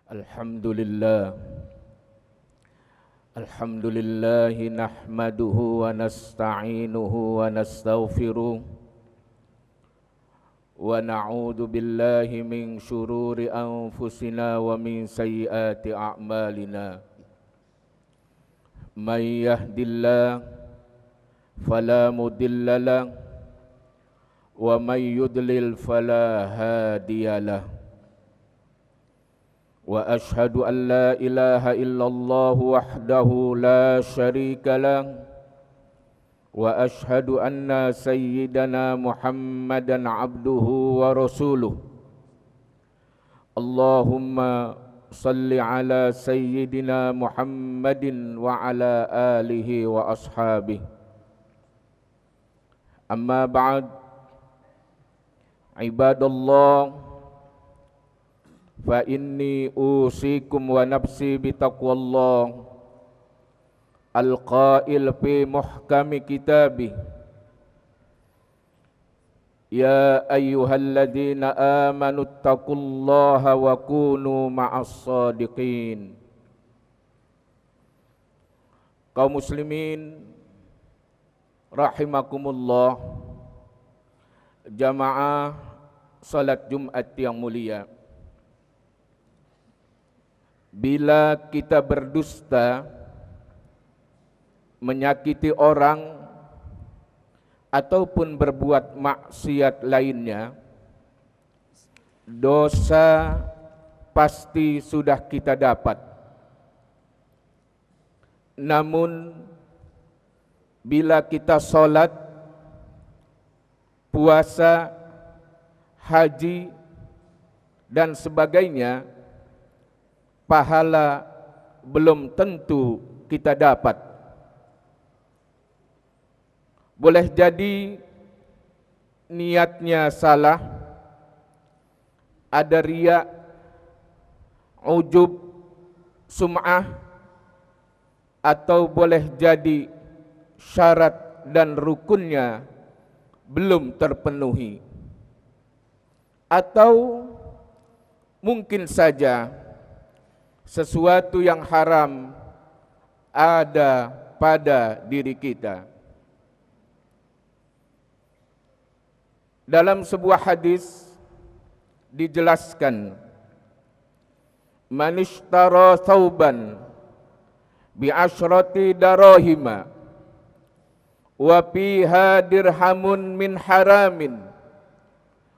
Alhamdulillah nahmaduhu wa nasta'inuhu wa nastaghfiruh wa na'udzu billahi min syururi anfusina wa min sayyiati a'malina. May yahdihillahu fala mudilla lahu wa may yudlil fala hadiyalah. وأشهد أن لا إله إلا الله وحده لا شريك له وأشهد أن سيدنا محمدا عبده ورسوله. اللهم صل على سيدنا محمد وعلى آله وأصحابه. أما بعد، عباد الله، fa inni usikum wa nafsi bitaqwallah al-qail fi muhkami kitabih ya ayyuhalladzina amanu taqullaha wa kunu ma'as sadiqin. Kaum muslimin rahimakumullah, jamaah salat Jumat yang mulia, bila kita berdusta, menyakiti orang, ataupun berbuat maksiat lainnya, dosa pasti sudah kita dapat. Namun, bila kita sholat, puasa, haji, dan sebagainya, pahala belum tentu kita dapat. Boleh jadi niatnya salah, ada riya, ujub, sum'ah, atau boleh jadi syarat dan rukunnya belum terpenuhi, atau mungkin saja sesuatu yang haram ada pada diri kita. Dalam sebuah hadis dijelaskan, man ishtara thawban bi asyrati darahima wa fiha dirhamun min haramin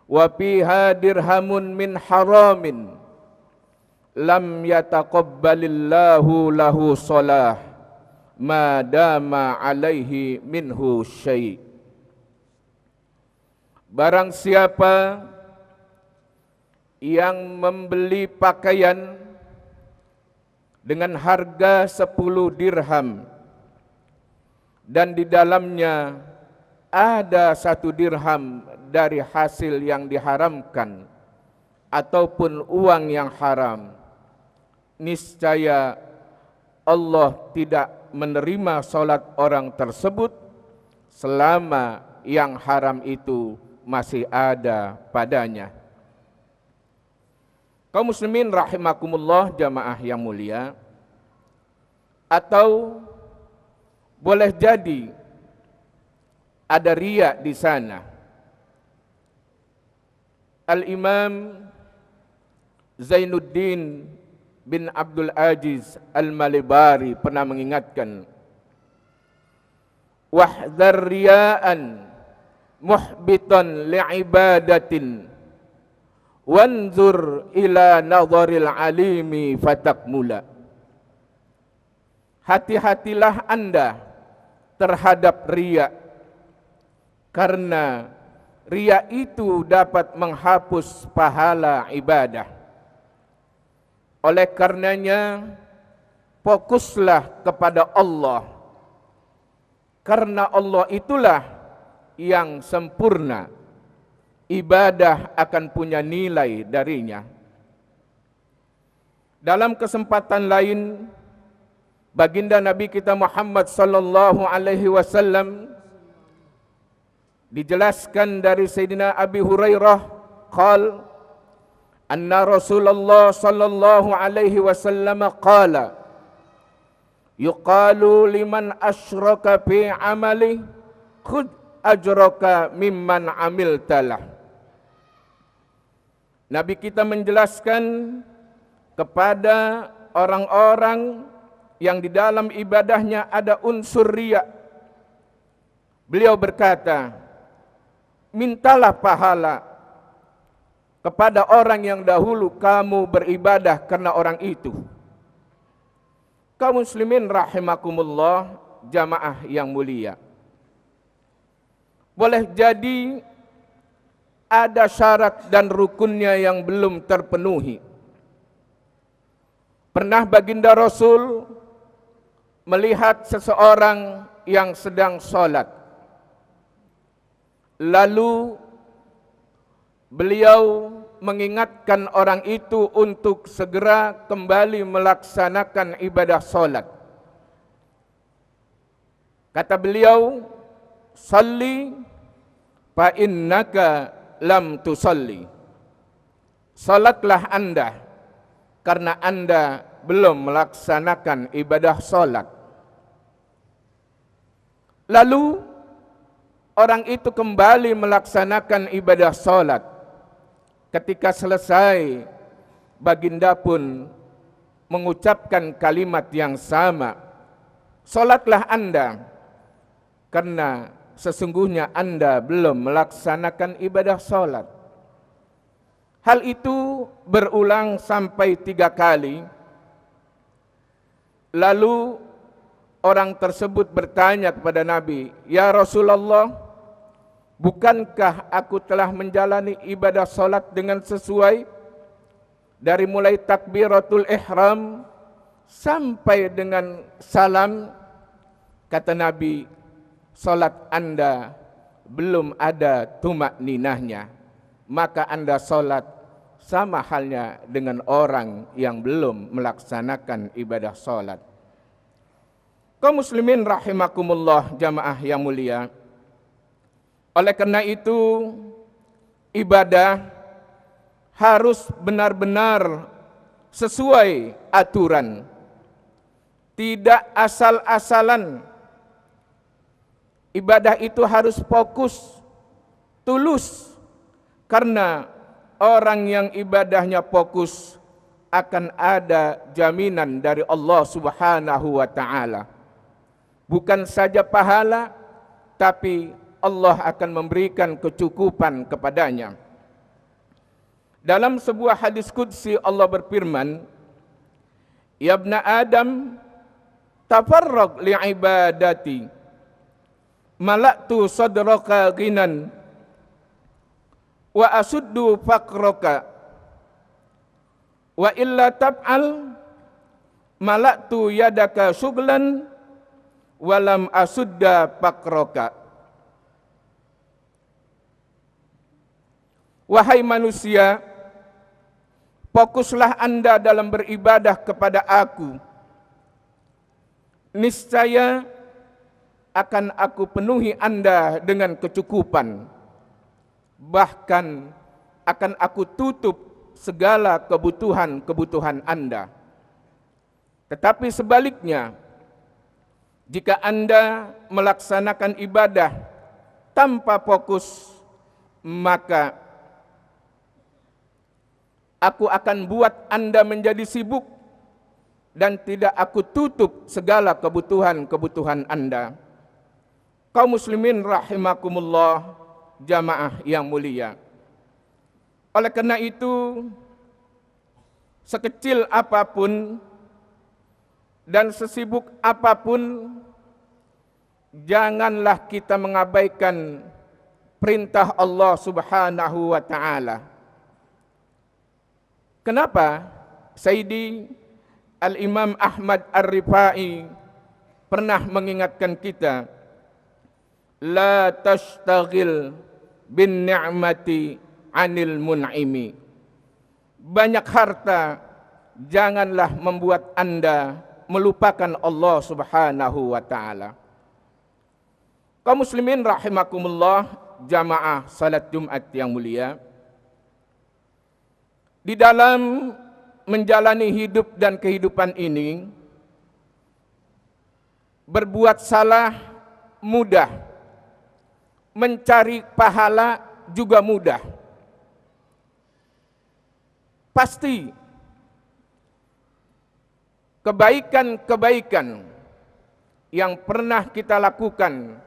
wa fiha dirhamun min haramin lam yataqabbalillahu lahu shalah ma dama alaihi minhu syai'. Barang siapa yang membeli pakaian dengan harga 10 dirham dan di dalamnya ada 1 dirham dari hasil yang diharamkan ataupun uang yang haram, niscaya Allah tidak menerima salat orang tersebut selama yang haram itu masih ada padanya. Kaum muslimin rahimakumullah, jamaah yang mulia, atau boleh jadi ada riya di sana. Al-Imam Zainuddin bin Abdul Aziz Al-Malibari pernah mengingatkan, wahdhar riya'an muhbitan li'ibadatin wanzur ila nadharil alimi fatakmula. Hati-hatilah Anda terhadap riya, karena riya itu dapat menghapus pahala ibadah. Oleh karenanya, fokuslah kepada Allah, karena Allah itulah yang sempurna. Ibadah akan punya nilai darinya. Dalam kesempatan lain, baginda Nabi kita Muhammad sallallahu alaihi wasallam dijelaskan dari Sayyidina Abi Hurairah qal anna Rasulullah sallallahu alaihi wasallam qala yuqalu liman asyraka fi amali khudh ajraka mimman amiltalah. Nabi kita menjelaskan kepada orang-orang yang di dalam ibadahnya ada unsur riya. Beliau berkata, mintalah pahala kepada orang yang dahulu kamu beribadah karena orang itu. Kaum muslimin rahimakumullah, jamaah yang mulia. Boleh jadi ada syarat dan rukunnya yang belum terpenuhi. Pernah baginda Rasul melihat seseorang yang sedang sholat. Lalu beliau mengingatkan orang itu untuk segera kembali melaksanakan ibadah sholat. Kata beliau, salli fa innaka lam tusalli. Salatlah anda karena anda belum melaksanakan ibadah sholat. Lalu orang itu kembali melaksanakan ibadah sholat. Ketika selesai, baginda pun mengucapkan kalimat yang sama. Sholatlah anda karena sesungguhnya anda belum melaksanakan ibadah sholat. Hal itu berulang sampai 3 kali. Lalu orang tersebut bertanya kepada Nabi, "Ya Rasulullah, bukankah aku telah menjalani ibadah solat dengan sesuai dari mulai takbiratul ihram sampai dengan salam?" Kata Nabi, solat anda belum ada tumak ninahnya, maka anda solat sama halnya dengan orang yang belum melaksanakan ibadah solat. Kaum muslimin rahimakumullah, jamaah yang mulia. Oleh karena itu, ibadah harus benar-benar sesuai aturan, tidak asal-asalan. Ibadah itu harus fokus, tulus, karena orang yang ibadahnya fokus akan ada jaminan dari Allah Subhanahu wa ta'ala. Bukan saja pahala, tapi Allah akan memberikan kecukupan kepadanya. Dalam sebuah hadis qudsi Allah berfirman, "Ya ibna Adam, tafarraq li ibadati, malaktu sadraka ghinan, wa asuddu faqraka, wa illa tab'al, malaktu yadaka syuglan, walam asudda faqraka." Wahai manusia, fokuslah anda dalam beribadah kepada aku. Niscaya akan aku penuhi anda dengan kecukupan. Bahkan akan aku tutup segala kebutuhan-kebutuhan anda. Tetapi sebaliknya, jika anda melaksanakan ibadah tanpa fokus, maka aku akan buat anda menjadi sibuk dan tidak aku tutup segala kebutuhan-kebutuhan anda. Kaum muslimin rahimakumullah, jamaah yang mulia. Oleh karena itu, sekecil apapun dan sesibuk apapun, janganlah kita mengabaikan perintah Allah Subhanahu wa ta'ala. Kenapa? Sayyidi Al-Imam Ahmad Ar-Rifai pernah mengingatkan kita, la tashtaghil bin ni'mati anil mun'imi. Banyak harta janganlah membuat anda melupakan Allah Subhanahu wa ta'ala. Kaum muslimin rahimakumullah, jamaah salat Jumat yang mulia. Di dalam menjalani hidup dan kehidupan ini, berbuat salah mudah, mencari pahala juga mudah. Pasti kebaikan-kebaikan yang pernah kita lakukan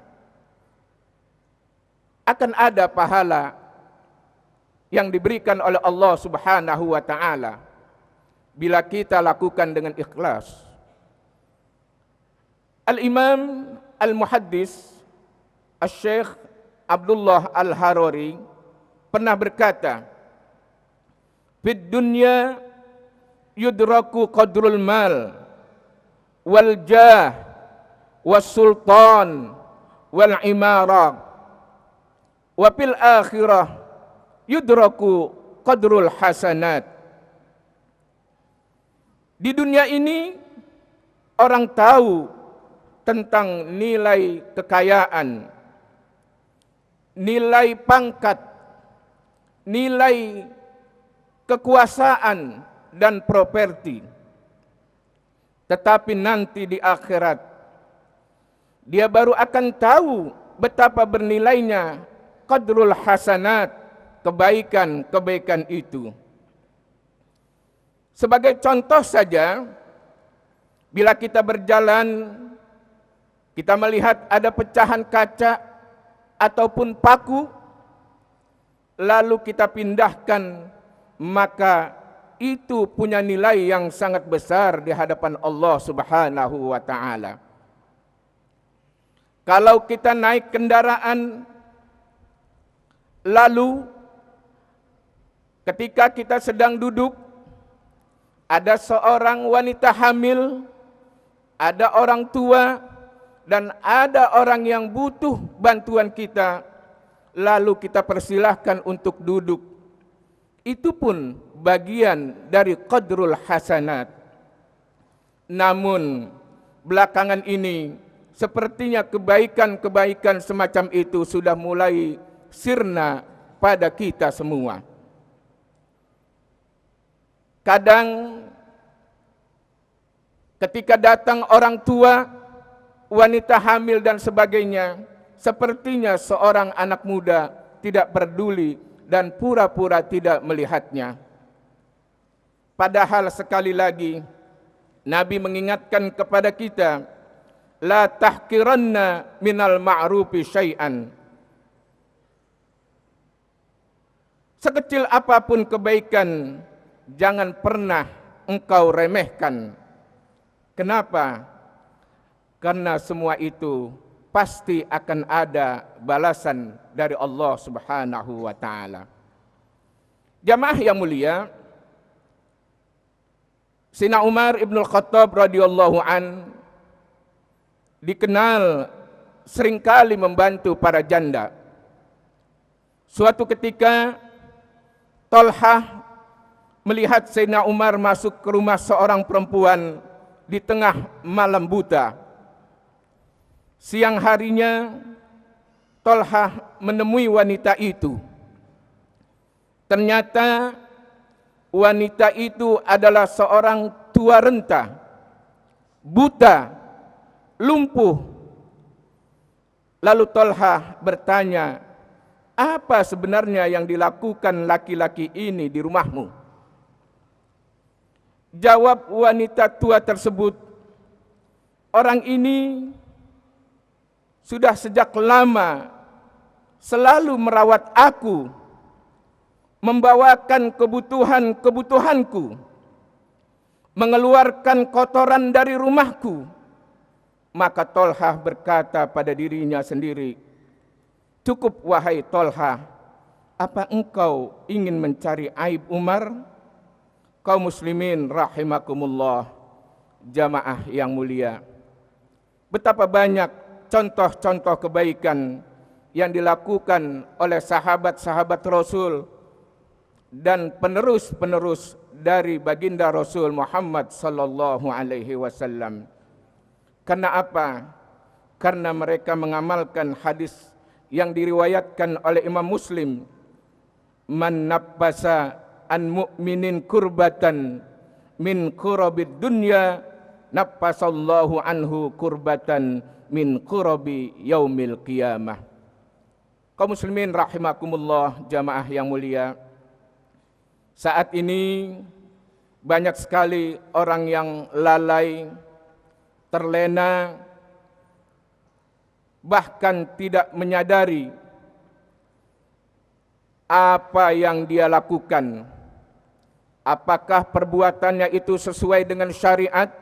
akan ada pahala yang diberikan oleh Allah Subhanahu wa taala bila kita lakukan dengan ikhlas. Al-Imam Al-Muhaddis Al-Syekh Abdullah Al-Harari pernah berkata, "Fid dunya yudraku qadrul mal wal jah was sultan wal imara wa fil akhirah yudraku qadrul hasanat." Di dunia ini orang tahu tentang nilai kekayaan, nilai pangkat, nilai kekuasaan dan properti. Tetapi nanti di akhirat dia baru akan tahu betapa bernilainya qadrul hasanat, kebaikan-kebaikan itu. Sebagai contoh saja, bila kita berjalan, kita melihat ada pecahan kaca ataupun paku, lalu kita pindahkan, maka itu punya nilai yang sangat besar di hadapan Allah Subhanahu wa taala. Kalau kita naik kendaraan, lalu ketika kita sedang duduk, ada seorang wanita hamil, ada orang tua, dan ada orang yang butuh bantuan kita, lalu kita persilahkan untuk duduk. Itu pun bagian dari qadrul hasanat. Namun belakangan ini sepertinya kebaikan-kebaikan semacam itu sudah mulai sirna pada kita semua. Kadang ketika datang orang tua, wanita hamil dan sebagainya, sepertinya seorang anak muda tidak peduli dan pura-pura tidak melihatnya. Padahal sekali lagi Nabi mengingatkan kepada kita, la tahqiranna minal ma'rufi syai'an. Sekecil apapun kebaikan, jangan pernah engkau remehkan. Kenapa? Karena semua itu pasti akan ada balasan dari Allah Subhanahu wa taala. Jamaah yang mulia, Sayyidina Umar ibn Khattab radhiyallahu an dikenal seringkali membantu para janda. Suatu ketika Talhah melihat Sayyidina Umar masuk ke rumah seorang perempuan di tengah malam buta. Siang harinya Talhah menemui wanita itu. Ternyata wanita itu adalah seorang tua renta, buta, lumpuh. Lalu Talhah bertanya, apa sebenarnya yang dilakukan laki-laki ini di rumahmu? Jawab wanita tua tersebut, orang ini sudah sejak lama selalu merawat aku, membawakan kebutuhanku, mengeluarkan kotoran dari rumahku. Maka Talhah berkata pada dirinya sendiri, cukup wahai Talhah, apa engkau ingin mencari aib Umar? Kaum muslimin rahimakumullah, jamaah yang mulia. Betapa banyak contoh-contoh kebaikan yang dilakukan oleh sahabat-sahabat Rasul dan penerus-penerus dari baginda Rasul Muhammad sallallahu alaihi wasallam. Karena apa? Karena mereka mengamalkan hadis yang diriwayatkan oleh Imam Muslim, man nabbasa an mu'minin kurbatan min kurabid dunya naffasallahu anhu kurbatan min kurabi yaumil qiyamah. Kaum muslimin rahimakumullah, jamaah yang mulia, saat ini banyak sekali orang yang lalai, terlena, bahkan tidak menyadari apa yang dia lakukan. Apakah perbuatannya itu sesuai dengan syariat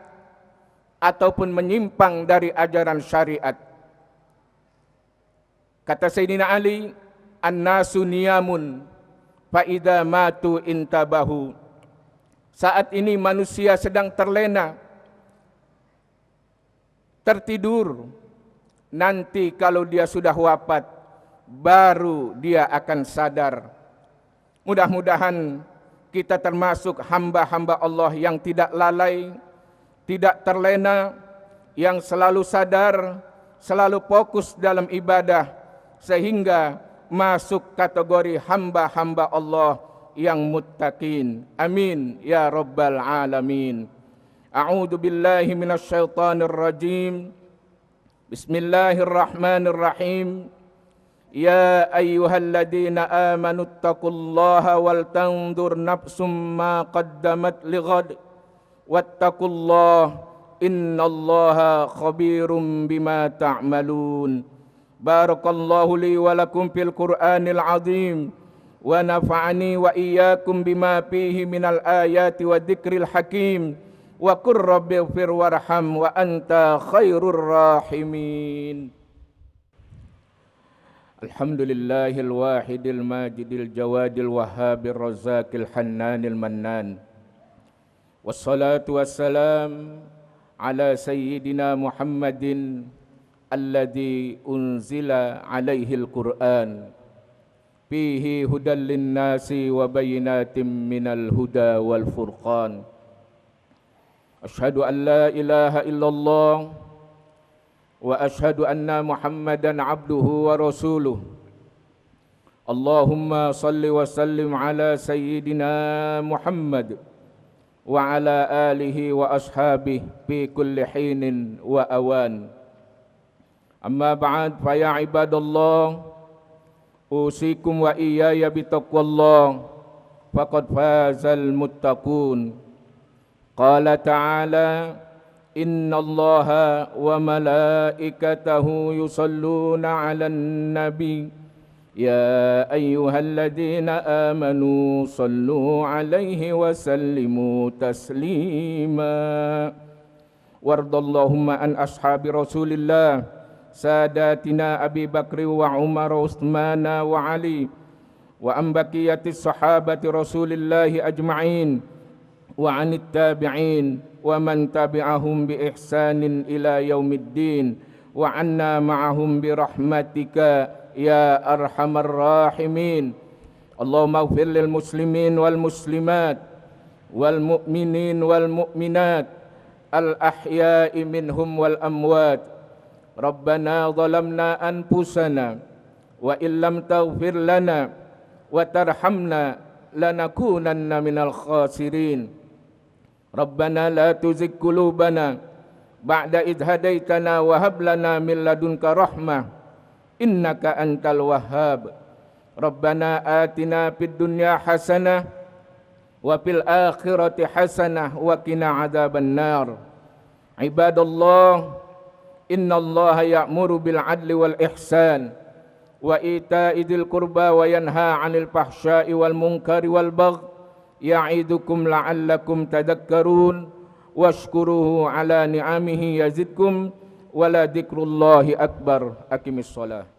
ataupun menyimpang dari ajaran syariat. Kata Sayyidina Ali, "An-nasu niyamun fa idza matu intabahu." Saat ini manusia sedang terlena, tertidur. Nanti kalau dia sudah wafat, baru dia akan sadar. Mudah-mudahan kita termasuk hamba-hamba Allah yang tidak lalai, tidak terlena, yang selalu sadar, selalu fokus dalam ibadah, sehingga masuk kategori hamba-hamba Allah yang muttaqin. Amin ya rabbal alamin. A'udzu billahi minasyaitonir rajim. Bismillahirrahmanirrahim. Ya ayyuhalladzina amanu taqullaha wal tanzur nafsum ma qaddamat lighad wattaqullaha innallaha khabirum bima ta'malun. Barakallahu li wa lakum fil Qur'anil azim wa nafa'ani wa iyyakum bima fihi minal ayati wa dzikril hakim wa qur rabbighfir warham wa anta khairur rahimin. Alhamdulillahil wahidil majidil jawadil wahhabir razzaqil hannanil mannan. Wassalatu wassalam ala sayyidina Muhammadin alladzi unzila alaihil Qur'an fihi hudal linnasi wa bayinatin minal huda wal furqan. Asyhadu an la ilaha illallah wa asyhadu anna Muhammadan abduhu wa rasuluh. Allahumma salli wa sallim ala sayyidina Muhammad wa ala alihi wa ashabihi fi kulli hinin wa awan. Amma ba'd, fa ya ibadallah, usikum wa iyaya bitaqwallah, faqad fazal muttaqun. Qala ta'ala, inna allaha wa malaikatahu yusalluna 'alan nabi ya ayyuhalladzina amanu sallu 'alaihi wa sallimu taslima. Wardallahumma an ashabi Rasulillah sadatina Abi Bakri wa Umar wa Utsmana wa Ali wa an baqiyatis sahabati Rasulillahi ajma'in wa anit tabi'in wa man tabi'ahum bi ihsanin ila yaumiddin wa anna ma'ahum bi rahmatika ya arhamar rahimin. Allahumma ighfir lil muslimin wal muslimat wal mu'minin wal mu'minat al ahya'i minhum wal amwat. Rabbana zalamna anfusana wa illam taghfir lana wa tarhamna lanakunanna minal khasirin. Rabbana la tuzigh qulubana ba'da idh hadaitana wa hab lana min ladunka rahmah innaka antal wahhab. Rabbana atina fid dunya hasanah wa fil akhirati hasanah wa qina adzaban nar. Ibadallah, innallaha ya'muru bil adli wal ihsan wa ita'i dzil qurba wa yanha 'anil fahsya'i wal munkari wal baghi ya'idukum la'allakum tadhakkarun washkuruhu ala ni'amihi yazidkum wala dzikrullahi akbar. Aqimis shalah.